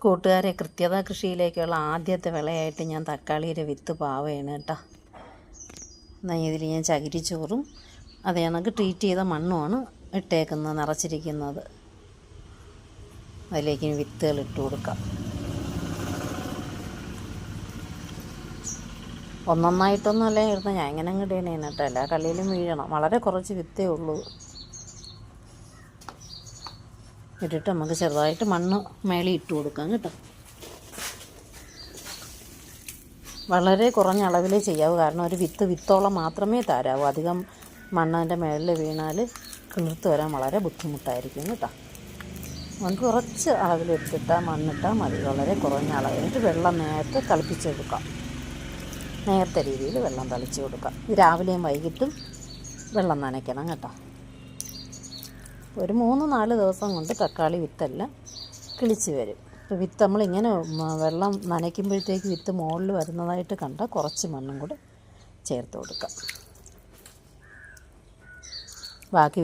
കൂട്ടുകാരെ, കൃത്യത കൃഷിയിലേക്കുള്ള ആദ്യത്തെ വിളയായിട്ട് ഞാൻ തക്കാളിയുടെ വിത്ത് പാവയാണ് കേട്ടോ. എന്നാൽ ഇതിൽ ഞാൻ ചകിരിച്ചോറും അത് കണക്ക് ട്രീറ്റ് ചെയ്ത മണ്ണുമാണ് ഇട്ടേക്കുന്നത്, നിറച്ചിരിക്കുന്നത്. അതിലേക്ക് വിത്തുകൾ ഇട്ട് കൊടുക്കാം. ഒന്നൊന്നായിട്ടൊന്നുമല്ല ഇരുന്ന് ഞാൻ ഇങ്ങനെ അങ്ങ് ഇടണേന് കേട്ടോ. എല്ലാ കള്ളിയിലും വീഴണം. വളരെ കുറച്ച് വിത്തേ ഉള്ളൂ. ഇട്ടിട്ട് നമുക്ക് ചെറുതായിട്ട് മണ്ണ് മേളിൽ ഇട്ട് കൊടുക്കാം കേട്ടോ. വളരെ കുറഞ്ഞ അളവിലേ ചെയ്യാവൂ, കാരണം ഒരു വിത്തോളം മാത്രമേ തരാവൂ. അധികം മണ്ണതിൻ്റെ മേളിൽ വീണാൽ കിളിർത്ത് വരാൻ വളരെ ബുദ്ധിമുട്ടായിരിക്കും കേട്ടോ. നമുക്ക് കുറച്ച് അളവിലെടുത്തിട്ടാൽ മണ്ണിട്ടാൽ മതി, വളരെ കുറഞ്ഞ അളവ്. എന്നിട്ട് വെള്ളം നേരത്തെ തിളപ്പിച്ചെടുക്കാം. നേരത്തെ രീതിയിൽ വെള്ളം തളിച്ച് കൊടുക്കാം. രാവിലെയും വൈകിട്ടും വെള്ളം നനയ്ക്കണം കേട്ടോ. ഒരു 3-4 ദിവസം കൊണ്ട് തക്കാളി വിത്തെല്ലാം കിളിച്ച് വരും. ഇപ്പോൾ വിത്ത് നമ്മളിങ്ങനെ വെള്ളം നനയ്ക്കുമ്പോഴത്തേക്ക് വിത്ത് മുകളിൽ വരുന്നതായിട്ട് കണ്ടാൽ കുറച്ച് മണ്ണും കൂടെ ചേർത്ത് കൊടുക്കാം. ബാക്കി